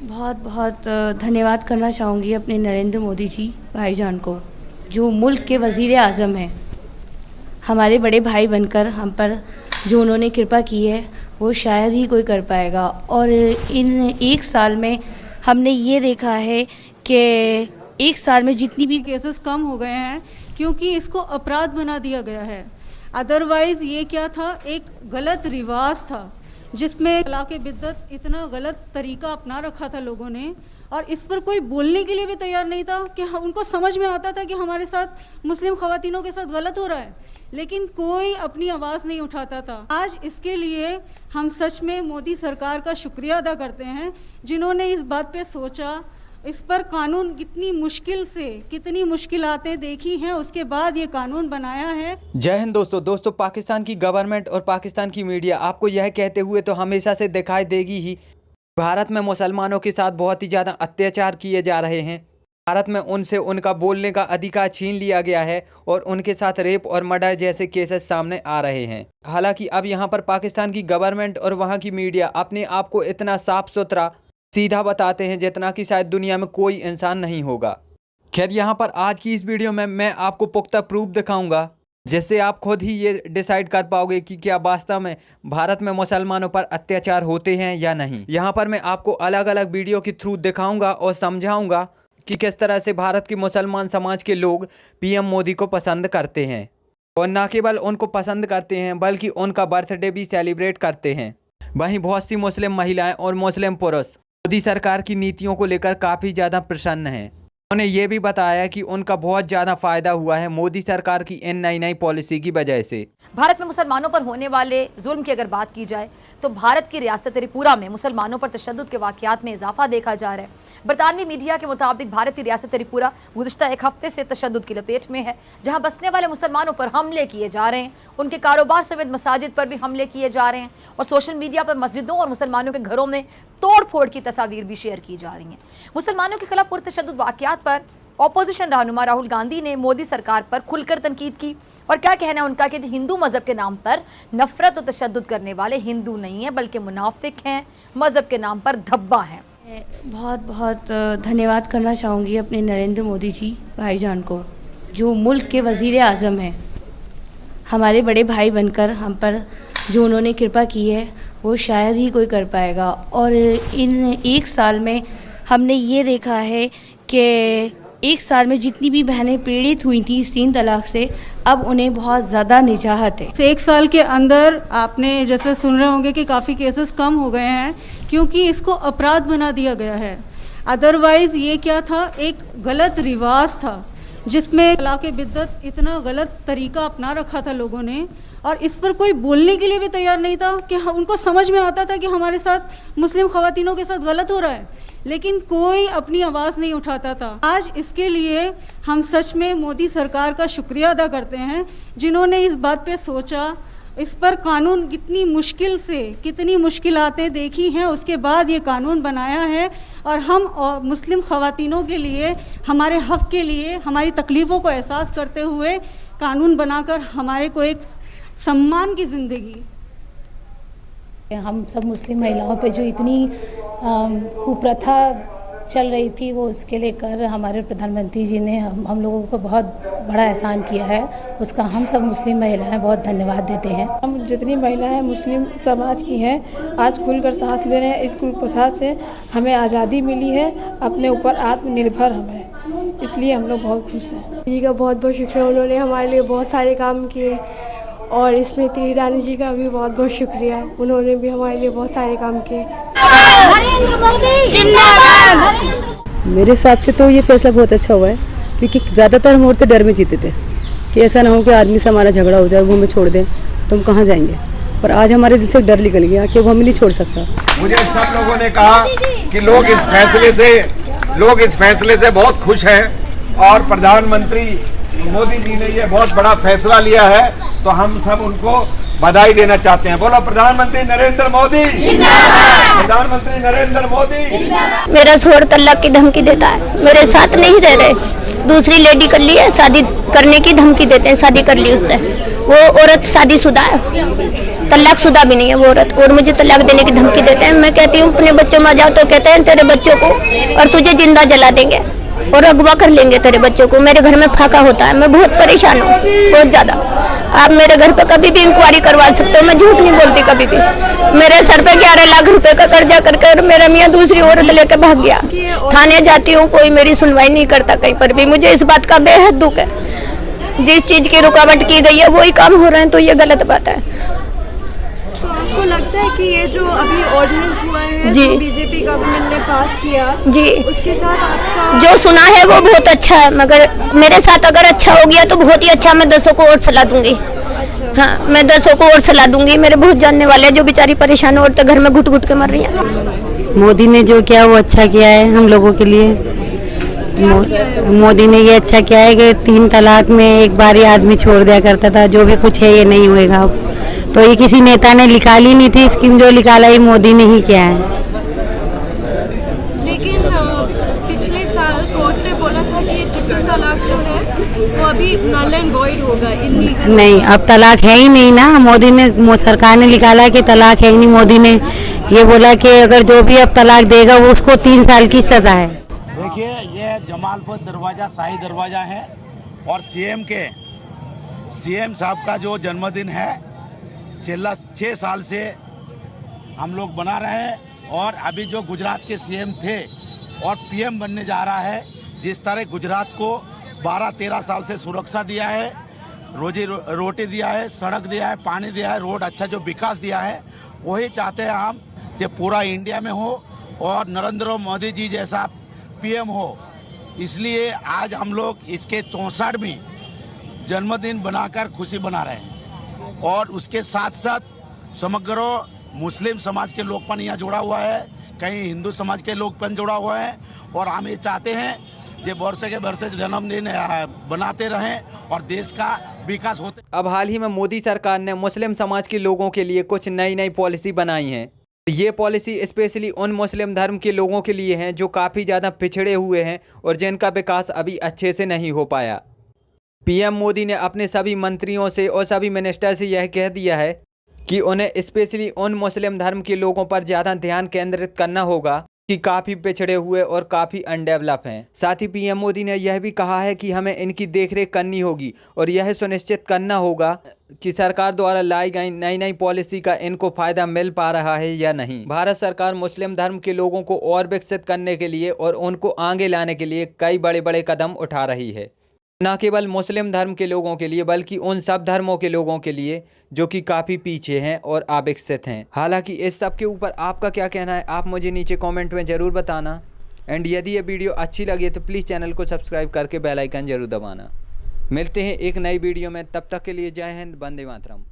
बहुत बहुत धन्यवाद करना चाहूँगी अपने नरेंद्र मोदी जी भाईजान को, जो मुल्क के वज़ीर आज़म हैं। हमारे बड़े भाई बनकर हम पर जो उन्होंने कृपा की है वो शायद ही कोई कर पाएगा। और इन एक साल में हमने ये देखा है कि एक साल में जितनी भी केसेस कम हो गए हैं क्योंकि इसको अपराध बना दिया गया है। अदरवाइज़ ये क्या था, एक गलत रिवाज था जिसमें तलाक़ बिद्दत इतना गलत तरीका अपना रखा था लोगों ने, और इस पर कोई बोलने के लिए भी तैयार नहीं था कि उनको समझ में आता था कि हमारे साथ मुस्लिम ख़वातीनों के साथ गलत हो रहा है, लेकिन कोई अपनी आवाज़ नहीं उठाता था। आज इसके लिए हम सच में मोदी सरकार का शुक्रिया अदा करते हैं जिन्होंने इस बात पे सोचा, इस पर कानून कितनी मुश्किलातें देखी हैं, उसके बाद ये कानून बनाया है। जय हिंद दोस्तों, पाकिस्तान की गवर्नमेंट और पाकिस्तान की मीडिया आपको यह कहते हुए तो हमेशा से दिखाई देगी ही, भारत में मुसलमानों के साथ बहुत ही ज़्यादा अत्याचार किए जा रहे हैं। भारत में उनसे उनका बोलने का अधिकार छीन लिया गया है और उनके साथ रेप और मर्डर जैसे केसेस सामने आ रहे हैं। हालांकि अब यहाँ पर पाकिस्तान की गवर्नमेंट और वहाँ की मीडिया अपने आप को इतना साफ सुथरा सीधा बताते हैं जितना कि शायद दुनिया में कोई इंसान नहीं होगा। खैर, यहाँ पर आज की इस वीडियो में मैं आपको पुख्ता प्रूफ दिखाऊंगा जिससे आप खुद ही ये डिसाइड कर पाओगे कि क्या वास्तव में भारत में मुसलमानों पर अत्याचार होते हैं या नहीं। यहाँ पर मैं आपको अलग अलग वीडियो के थ्रू दिखाऊंगा और समझाऊंगा कि किस तरह से भारत के मुसलमान समाज के लोग पीएम मोदी को पसंद करते हैं, और न केवल उनको पसंद करते हैं बल्कि उनका बर्थडे भी सेलिब्रेट करते हैं। वहीं बहुत सी मुस्लिम महिलाएं और मुस्लिम पुरुष मोदी सरकार की नीतियों को लेकर काफ़ी ज़्यादा प्रसन्न हैं। उन्होंने ये भी बताया कि उनका बहुत ज़्यादा फ़ायदा हुआ है मोदी सरकार की इन नई पॉलिसी की वजह से। भारत में मुसलमानों पर होने वाले जुल्म की अगर बात की जाए तो भारत की रियासत त्रिपुरा में मुसलमानों पर तशद्दुद के वाक़यात में इजाफा देखा जा रहा है। बरतानवी मीडिया के मुताबिक भारत की रियासत त्रिपुरा गुज़िश्ता एक हफ्ते से तशद्दुद की लपेट में है, जहाँ बसने वाले मुसलमानों पर हमले किए जा रहे हैं, उनके कारोबार समेत मसाजिद पर भी हमले किए जा रहे हैं, और सोशल मीडिया पर मस्जिदों और मुसलमानों के घरों में तोड़ फोड़ की तस्वीर भी शेयर की जा रही हैं। मुसलमानों के खिलाफ पुरतशद्दुद वाक़यात पर ऑपोजिशन रहनुमा राहुल गांधी ने मोदी सरकार पर खुलकर तनकीद की, और क्या कहना है उनका कि हिंदू मजहब के नाम पर नफरत और तशद्दुद करने वाले हिंदू नहीं है बल्कि मुनाफिक हैं, मजहब के नाम पर धब्बा हैं। बहुत बहुत धन्यवाद करना चाहूँगी अपने नरेंद्र मोदी जी भाईजान को, जो मुल्क के वज़ीर आज़म हैं। हमारे बड़े भाई बनकर हम पर जो उन्होंने कृपा की है वो शायद ही कोई कर पाएगा। और इन एक साल में हमने ये देखा है कि एक साल में जितनी भी बहनें पीड़ित हुई थी 3 तलाक से, अब उन्हें बहुत ज़्यादा निजाहत है। एक साल के अंदर आपने जैसे सुन रहे होंगे कि काफ़ी केसेस कम हो गए हैं क्योंकि इसको अपराध बना दिया गया है। अदरवाइज़ ये क्या था, एक गलत रिवाज था जिसमें तलाक़ बिद्दत इतना गलत तरीका अपना रखा था लोगों ने, और इस पर कोई बोलने के लिए भी तैयार नहीं था कि उनको समझ में आता था कि हमारे साथ मुस्लिम ख़वातीनों के साथ गलत हो रहा है, लेकिन कोई अपनी आवाज़ नहीं उठाता था। आज इसके लिए हम सच में मोदी सरकार का शुक्रिया अदा करते हैं जिन्होंने इस बात पे सोचा, इस पर कानून कितनी मुश्किलातें देखी हैं, उसके बाद ये कानून बनाया है, और हम और मुस्लिम ख़वातीनों के लिए, हमारे हक़ के लिए, हमारी तकलीफ़ों को एहसास करते हुए कानून बनाकर हमारे को एक सम्मान की ज़िंदगी। हम सब मुस्लिम महिलाओं पे जो इतनी कुप्रथा चल रही थी वो उसके लेकर हमारे प्रधानमंत्री जी ने हम लोगों को बहुत बड़ा एहसान किया है, उसका हम सब मुस्लिम महिलाएं बहुत धन्यवाद देते हैं। हम जितनी महिलाएं मुस्लिम समाज की हैं आज खुलकर सांस ले रहे हैं। इस कुप्रथा से हमें आज़ादी मिली है, अपने ऊपर आत्मनिर्भर हम हैं, इसलिए हम लोग बहुत खुश हैं। जी का बहुत बहुत शुक्रिया, उन्होंने हमारे लिए बहुत सारे काम किए, और स्मृति ईरानी जी का भी बहुत बहुत शुक्रिया, उन्होंने भी हमारे लिए बहुत सारे काम किए। मेरे हिसाब से तो ये फैसला बहुत अच्छा हुआ है, क्योंकि ज़्यादातर हम औरतें डर में जीते थे कि ऐसा ना हो कि आदमी से हमारा झगड़ा हो जाए, वो हमें छोड़ दें तो हम कहाँ जाएंगे, पर आज हमारे दिल से डर निकल गया कि वो हमें नहीं छोड़ सकता। मुझे सब लोगों ने कहा कि लोग इस फैसले से बहुत खुश हैं, और प्रधानमंत्री मोदी जी ने ये बहुत बड़ा फैसला लिया है, तो हम सब उनको बधाई देना चाहते हैं। बोलो प्रधानमंत्री नरेंद्र मोदी, प्रधानमंत्री नरेंद्र मोदी। मेरा शोहर तलाक की धमकी देता है, मेरे साथ नहीं रह रहे, दूसरी लेडी कर ली है, शादी करने की धमकी देते हैं, शादी कर ली उससे, वो औरत शादीशुदा है। तलाकशुदा भी नहीं है वो औरत, और मुझे तलाक देने की धमकी देते हैं। मैं कहती हूँ अपने बच्चों में आ जाओ, तो कहते हैं तेरे बच्चों को और तुझे जिंदा जला देंगे और अगवा कर लेंगे तेरे बच्चों को। मेरे घर में फाका होता है, मैं बहुत परेशान हूँ, बहुत ज़्यादा। आप मेरे घर पे कभी भी इंक्वायरी करवा सकते हो, मैं झूठ नहीं बोलती कभी भी। मेरे सर पे 11 लाख रुपए का कर्जा कर मेरा मियाँ दूसरी औरत लेकर भाग गया। थाने जाती हूँ, कोई मेरी सुनवाई नहीं करता कहीं पर भी। मुझे इस बात का बेहद दुख है, जिस चीज की रुकावट की गई है वही काम हो रहे हैं, तो ये गलत बात है। तो आपको लगता है कि ये जो अभी ऑर्डिनेंस हुआ है जी, जो बीजेपी गवर्नमेंट ने पास किया जी, उसके साथ आपका जो सुना है वो बहुत अच्छा है, मगर मेरे साथ अगर अच्छा हो गया तो बहुत ही अच्छा। मैं 10 को और सलाह दूंगी। अच्छा। हाँ, मैं 10 को और सलाह दूंगी। मेरे बहुत जानने वाले हैं जो बेचारी परेशान हो और तो घर में घुट घुट के मर रही हैं। मोदी ने जो किया वो अच्छा किया है हम लोगों के लिए। मोदी ने ये अच्छा किया है कि 3 तलाक में एक बार ही आदमी छोड़ दिया करता था, जो भी कुछ है ये नहीं होएगा अब। तो ये किसी नेता ने निकाली नहीं थी स्कीम, जो निकाला ये मोदी ने ही किया है। लेकिन पिछले साल कोर्ट ने बोला था कि ट्रिपल तलाक जो है वो अभी नल एंड वॉइड होगा, इल्लीगल। नहीं, अब तलाक है ही नहीं ना। मोदी ने सरकार ने निकाला कि तलाक है ही नहीं। मोदी ने ये बोला कि अगर जो भी अब तलाक देगा वो उसको 3 साल की सजा है। देखिए, ये जमालपुर दरवाजा शाही दरवाजा है और सीएम साहब का जो जन्मदिन है 6 साल से हम लोग बना रहे हैं। और अभी जो गुजरात के सीएम थे और पीएम बनने जा रहा है, जिस तरह गुजरात को 12-13 साल से सुरक्षा दिया है, रोजी रोटी दिया है, सड़क दिया है, पानी दिया है, रोड अच्छा जो विकास दिया है, वही चाहते हैं हम कि पूरा इंडिया में हो और नरेंद्र मोदी जी जैसा पीएम हो। इसलिए आज हम लोग इसके 64वीं जन्मदिन बनाकर खुशी मना रहे हैं। और उसके साथ साथ समग्र मुस्लिम समाज के लोगपन यहाँ जुड़ा हुआ है, कहीं हिंदू समाज के लोगपन जुड़ा हुआ है। और हम ये चाहते हैं कि वर्ष के वर्ष जन्मदिन बनाते रहें और देश का विकास होते। अब हाल ही में मोदी सरकार ने मुस्लिम समाज के लोगों के लिए कुछ नई पॉलिसी बनाई हैं। ये पॉलिसी स्पेशली उन मुस्लिम धर्म के लोगों के लिए हैं जो काफ़ी ज़्यादा पिछड़े हुए हैं और जिनका विकास अभी अच्छे से नहीं हो पाया। पीएम मोदी ने अपने सभी मंत्रियों से और सभी मिनिस्टर से यह कह दिया है कि उन्हें स्पेशली उन मुस्लिम धर्म के लोगों पर ज़्यादा ध्यान केंद्रित करना होगा कि काफ़ी पिछड़े हुए और काफ़ी अनडेवलप हैं। साथ ही पीएम मोदी ने यह भी कहा है कि हमें इनकी देखरेख करनी होगी और यह सुनिश्चित करना होगा कि सरकार द्वारा लाई गई नई पॉलिसी का इनको फ़ायदा मिल पा रहा है या नहीं। भारत सरकार मुस्लिम धर्म के लोगों को और विकसित करने के लिए और उनको आगे लाने के लिए कई बड़े कदम उठा रही है, न केवल मुस्लिम धर्म के लोगों के लिए बल्कि उन सब धर्मों के लोगों के लिए जो कि काफ़ी पीछे हैं और अविकसित हैं। हालांकि इस सब के ऊपर आपका क्या कहना है आप मुझे नीचे कमेंट में ज़रूर बताना। एंड यदि ये वीडियो अच्छी लगी तो प्लीज़ चैनल को सब्सक्राइब करके बेल आइकन ज़रूर दबाना। मिलते हैं एक नई वीडियो में, तब तक के लिए जय हिंद, वंदे मातरम।